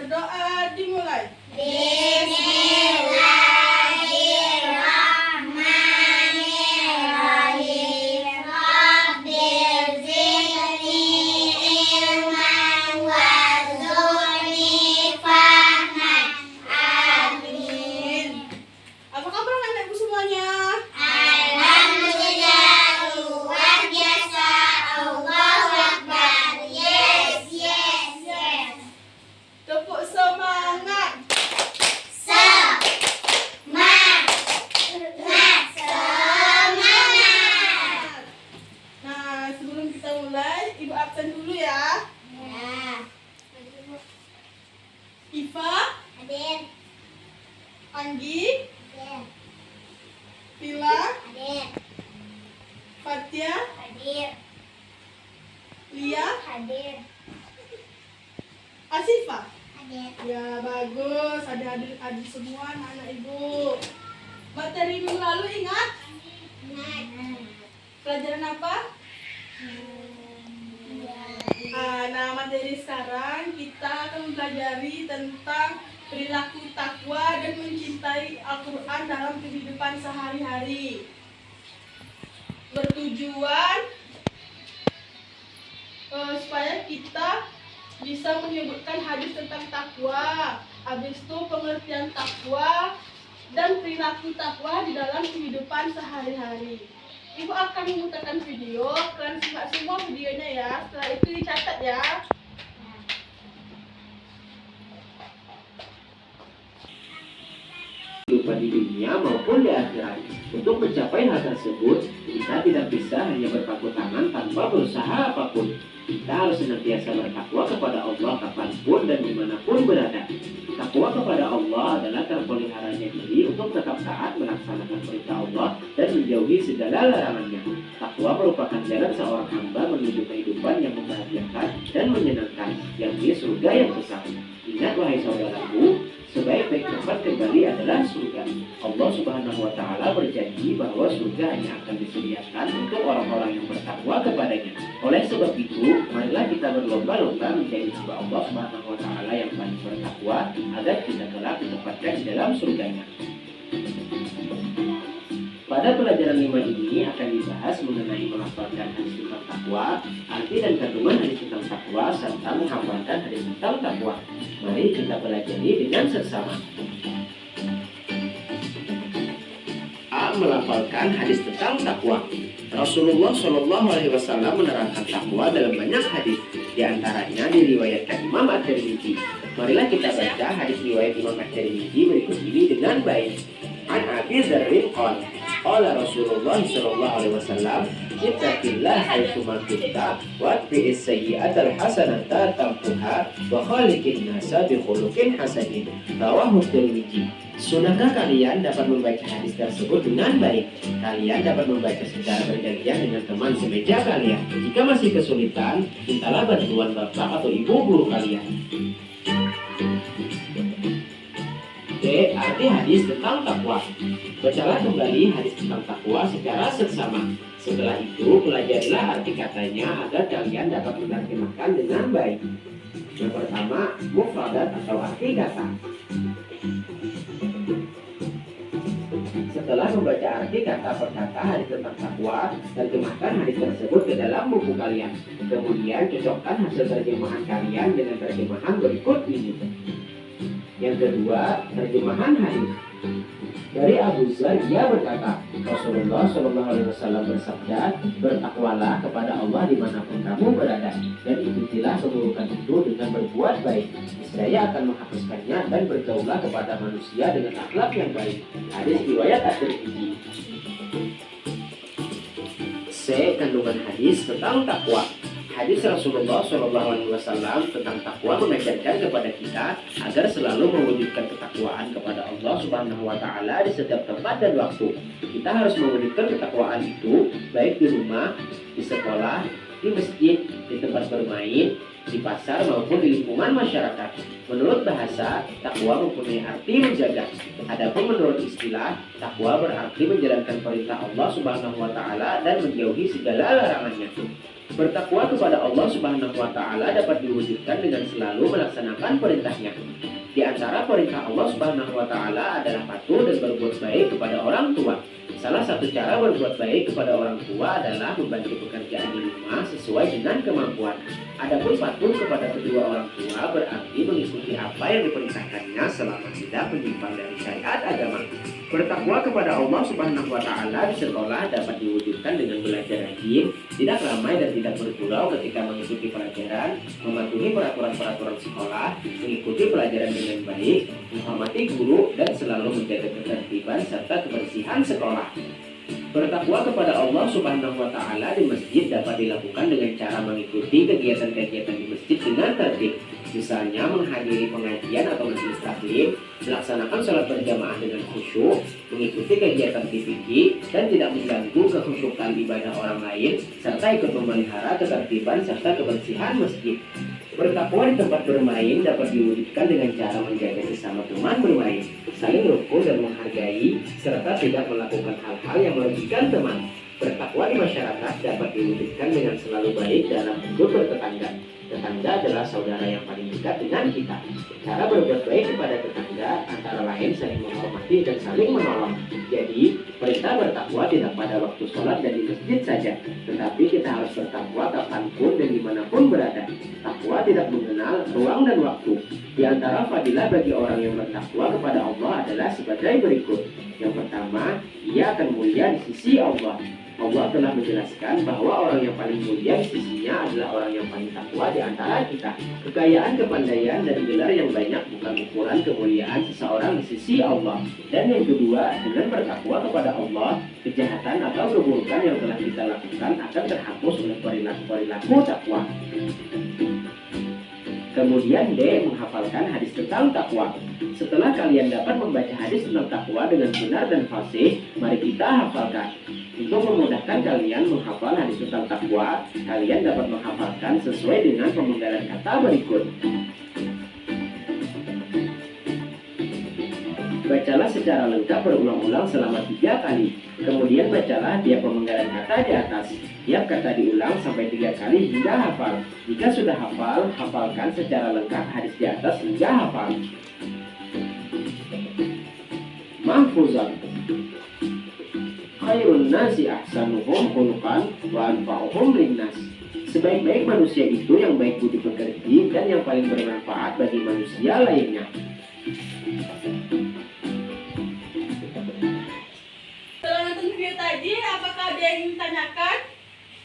Berdoa dimulai. Bismillahirrahmanirrahim. Rabbil zidni ilman warzuqni fahman. Amin. Apa kabar anak-anakku semuanya? Alhamdulillah, luar biasa. Allahu Akbar. Yes. Tepuk semangat. Semangat. Nah, sebelum kita mulai, Ibu absen dulu ya. Ya. Iva, Hadir. Anggi, Hadir. Vila, Hadir. Fatia, Hadir. Lia, Hadir. Asifa. Hadir. Ya, bagus. Ada adik-adik semua anak-anak Ibu. Materi minggu lalu ingat? Pelajaran apa? Nah, materi sekarang kita akan mempelajari tentang perilaku takwa dan mencintai Al-Quran dalam kehidupan sehari-hari. Bertujuan supaya kita bisa menyebutkan hadis tentang takwa, habis itu pengertian takwa dan perilaku takwa di dalam kehidupan sehari-hari. Ibu akan memutarkan video, kalian simak semua videonya ya. Setelah itu dicatat ya. Kehidupan di dunia maupun di akhirat. Untuk mencapai hal tersebut, kita tidak bisa hanya berpangku tangan tanpa berusaha apapun. Kita harus senantiasa bertakwa kepada Allah kapanpun dan dimanapun berada. Takwa kepada Allah adalah terpeliharanya diri untuk tetap taat melaksanakan perintah Allah dan menjauhi segala larangannya. Takwa merupakan jalan seorang hamba menuju kehidupan yang membahagiakan dan menyenangkan, yakni surga yang kekal. Ingat wahai saudaraku, sebaik-baik tempat kembali adalah surga. Allah Subhanahu wa Ta'ala berjanji bahwa surga hanya akan disediakan untuk orang-orang yang bertakwa kepadanya. Oleh sebab itu, marilah kita berlomba-lomba menjadi hamba Allah Subhanahu wa Ta'ala yang paling bertakwa agar kita kelak ditempatkan di dalam surganya. Pada pelajaran 5 ini akan dibahas mengenai melafalkan hadis tentang takwa, arti dan kandungan hadis tentang takwa, serta menghafalkan hadis tentang takwa. Mari kita pelajari dengan seksama. A. Melafalkan hadis tentang takwa. Rasulullah Shallallahu Alaihi Wasallam menerangkan takwa dalam banyak hadis, di antaranya diriwayatkan Imam At-Tirmidzi. Marilah kita baca hadis riwayat Imam At-Tirmidzi berikut ini dengan baik. An Abi Dzarrin qala Rasulullah Shallallahu Alaihi Wasallam, ittaqillah haitsu ma kunta watbi'is sayyi'atal hasanata tamhuha wa khaliqin nasa bi khuluqin hasanin. Rawahu Tirmidzi. Sudahkah kalian dapat membaca hadis tersebut dengan baik? Kalian dapat membaca secara bergantian dengan teman semeja kalian. Jika masih kesulitan, mintalah bantuan bapak atau ibu guru kalian. B. Arti hadis tentang takwa. Bacalah kembali hadis tentang takwa secara seksama. Setelah itu, pelajarilah arti katanya agar kalian dapat menerjemahkan dengan baik. Yang pertama, mufradat atau arti kata. Setelah membaca arti kata per kata hadis tentang takwa, terjemahkan hadis tersebut ke dalam buku kalian. Kemudian cocokkan hasil terjemahan kalian dengan terjemahan berikut ini. Yang kedua, terjemahan hadis. Dari Abu Dzar, ia berkata, Rasulullah Shallallahu Alaihi Wasallam bersabda, bertakwalah kepada Allah dimanapun kamu berada, dan ikutilah keburukan itu dengan berbuat baik. Niscaya akan menghapuskannya, dan bergaulah kepada manusia dengan akhlak yang baik. Hadis riwayat At-Tirmidzi. C. Kandungan hadis tentang takwa. Hadis Rasulullah SAW tentang takwa mengajarkan kepada kita agar selalu mewujudkan ketakwaan kepada Allah Subhanahu wa Ta'ala di setiap tempat dan waktu. Kita harus mewujudkan ketakwaan itu baik di rumah, di sekolah, di masjid, di tempat bermain, di pasar maupun di lingkungan masyarakat. Menurut bahasa, takwa mempunyai arti menjaga. Adapun menurut istilah, takwa berarti menjalankan perintah Allah Subhanahu wa Ta'ala dan menjauhi segala larangannya. Bertakwa kepada Allah Subhanahu wa taala dapat diwujudkan dengan selalu melaksanakan perintahnya. Di antara perintah Allah Subhanahu wa taala adalah patuh dan berbuat baik kepada orang tua. Salah satu cara berbuat baik kepada orang tua adalah membantu pekerjaan di rumah sesuai dengan kemampuan. Adapun patuh kepada kedua orang tua berarti mengikuti apa yang diperintahkannya selama tidak menyimpang dari syariat agama. Bertakwa kepada Allah Subhanahu wa taala di sekolah dapat diwujudkan dengan belajar rajin, tidak ramai dan tidak bergurau ketika mengikuti pelajaran, mematuhi peraturan-peraturan sekolah, mengikuti pelajaran dengan baik, menghormati guru dan selalu menjaga ketertiban serta kebersihan sekolah. Bertakwa kepada Allah Subhanahu wa taala di masjid dapat dilakukan dengan cara mengikuti kegiatan-kegiatan di masjid dengan tertib. Misalnya menghadiri pengajian atau majelis taklim, melaksanakan sholat berjamaah dengan khusyuk, mengikuti kegiatan fikih dan tidak mengganggu kekhusyukan ibadah orang lain, serta ikut memelihara ketertiban serta kebersihan masjid. Bertakwa di tempat bermain dapat diwujudkan dengan cara menjaga sesama teman bermain, saling rukun dan menghargai, serta tidak melakukan hal-hal yang merugikan teman. Bertakwa di masyarakat dapat diwujudkan dengan selalu baik dalam hidup bertetangga. Tetangga adalah saudara yang paling dekat dengan kita. Cara berbuat baik kepada tetangga antara lain saling menghormati dan saling menolong. Jadi, perintah bertakwa tidak pada waktu sholat dan di masjid saja, tetapi kita harus bertakwa kapanpun dan dimanapun berada. Takwa tidak mengenal ruang dan waktu. Di antara fadilah bagi orang yang bertakwa kepada Allah adalah sebagai berikut. Yang pertama, ia akan mulia di sisi Allah. Allah telah menjelaskan bahwa orang yang paling mulia di sisinya adalah orang yang paling takwa di antara kita. Kekayaan, kepandaian, dan gelar yang banyak bukan ukuran kemuliaan seseorang di sisi Allah. Dan yang kedua, dengan bertakwa kepada Allah, kejahatan atau keburukan yang telah kita lakukan akan terhapus oleh perilaku takwa. Kemudian D. Menghafalkan hadis tentang takwa. Setelah kalian dapat membaca hadis tentang takwa dengan benar dan fasih, mari kita hafalkan. Untuk memudahkan kalian menghafal hadis tentang takwa, kalian dapat menghafalkan sesuai dengan pemenggalan kata berikut. Bacalah secara lengkap berulang-ulang selama 3 kali. Kemudian bacalah tiap pemenggalan kata di atas. Tiap kata diulang sampai 3 kali hingga hafal. Jika sudah hafal, hafalkan secara lengkap hadis di atas hingga hafal. Mahfuzan. Khairun nasi ahsanuhum khuluqan wa anfa'uhum linnas. Sebaik-baik manusia itu yang baik budi pekerti dan yang paling bermanfaat bagi manusia lainnya. Setelah nonton video tadi, apakah ada yang ingin tanyakan?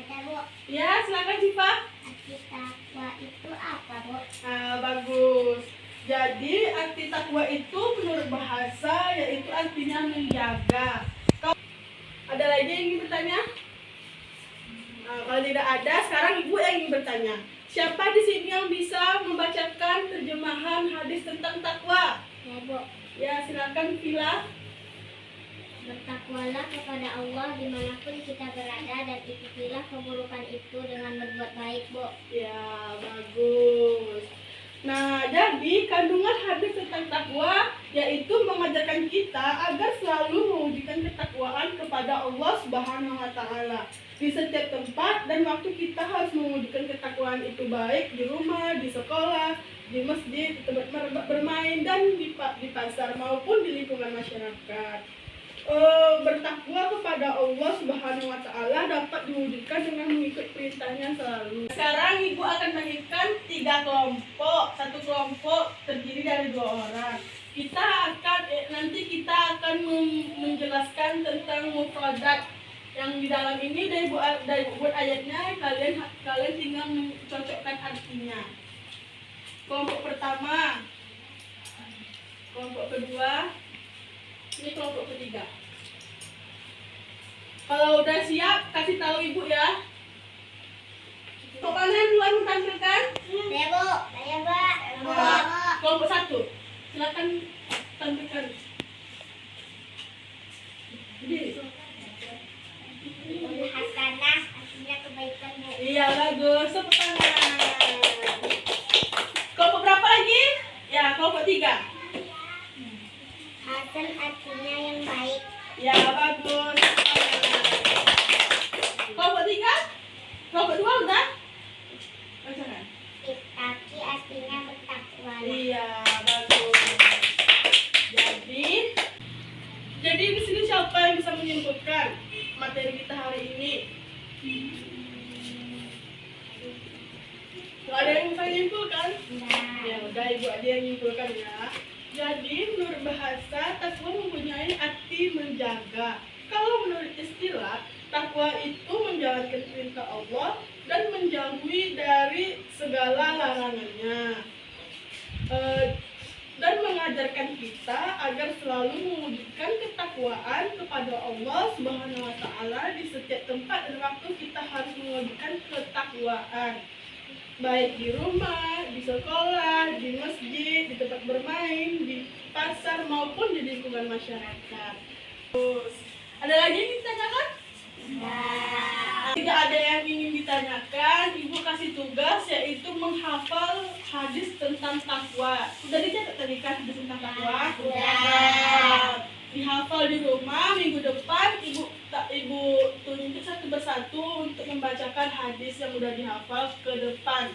Ada, Bu. Ya, silakan Syifa. Arti takwa itu apa, Bu? Nah, bagus. Jadi arti takwa itu menurut bahasa yaitu artinya menjaga. Ada lagi yang ingin bertanya? Nah, kalau tidak ada, sekarang Ibu yang ingin bertanya. Siapa di sini yang bisa membacakan terjemahan hadis tentang takwa? Ya, Bu. Ya, silakan Vila. Bertakwalah kepada Allah dimanapun kita berada dan ikutilah keburukan itu dengan berbuat baik, Bu. Ya, bagus. Nah, jadi kandungan hadis tentang takwa yaitu mengajarkan kita agar selalu mewujudkan ketakwaan kepada Allah Subhanahu wa taala. Di setiap tempat dan waktu kita harus mewujudkan ketakwaan itu baik di rumah, di sekolah, di masjid, di tempat bermain dan di pasar maupun di lingkungan masyarakat. Bertakwa kepada Allah Subhanahu wa taala dapat diwujudkan dengan mengikut perintahnya selalu. Sekarang Ibu akan mengirimkan 3 kelompok. Satu kelompok terdiri dari 2 orang. Nanti kita akan menjelaskan tentang mufradat yang di dalam ini dari buat ayatnya. Kalian tinggal mencocokkan artinya. Kelompok pertama, kelompok kedua, ini kelompok ketiga. Kalau udah siap, kasih tahu Ibu ya. Kelompok mana yang duluan menampilkan? Saya, Bu. Saya, Mbak. Kelompok 1. Silakan tampilkan. Jadi, Hasanah artinya kebaikan, Bu. iya bagus. Tepuk tangan. Kelompok berapa lagi? Ya, kelompok 3. Hasan artinya yang baik. Ya, bagus. Kelompok 3? Kelompok 2 udah? Nggak ada yang bisa nyimpulkan? Nah, Ya udah, ibu ada yang nyimpulkan ya. Jadi menurut bahasa, takwa mempunyai arti menjaga. Kalau menurut istilah, takwa itu menjalankan perintah Allah dan menjauhi dari segala larangannya. Dan mengajarkan kita agar selalu mewujudkan ketakwaan kepada Allah Subhanahu wa taala di setiap tempat dan waktu. Kita harus mewujudkan ketakwaan, baik di rumah, di sekolah, di masjid, di tempat bermain, di pasar maupun di lingkungan masyarakat. Terus, ada lagi yang ditanyakan? Tidak ada yang ingin ditanyakan. Ibu kasih tugas yaitu menghafal hadis tentang takwa. Sudah dicatat tadi kan hadis tentang takwa? Sudah. Dihafal di rumah. Minggu depan ibu tunjuk satu persatu untuk membacakan hadis yang sudah dihafal ke depan.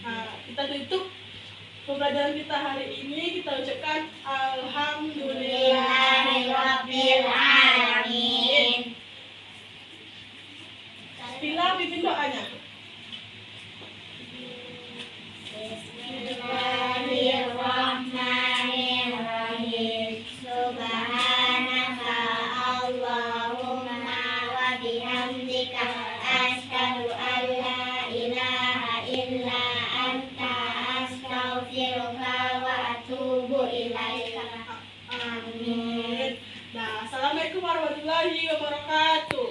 Nah, kita tutup pembelajaran kita hari ini. Kita ucapkan Alhamdulillahirabbil alamin. Bila pimpin doanya. Bismillahirrahmanirrahim. Subhanaka Allahumma wa bihamdika asyhadu an la ilaha illa anta astaghfiruka wa atubu ilaika. Amin. Nah, assalamualaikum warahmatullahi wabarakatuh.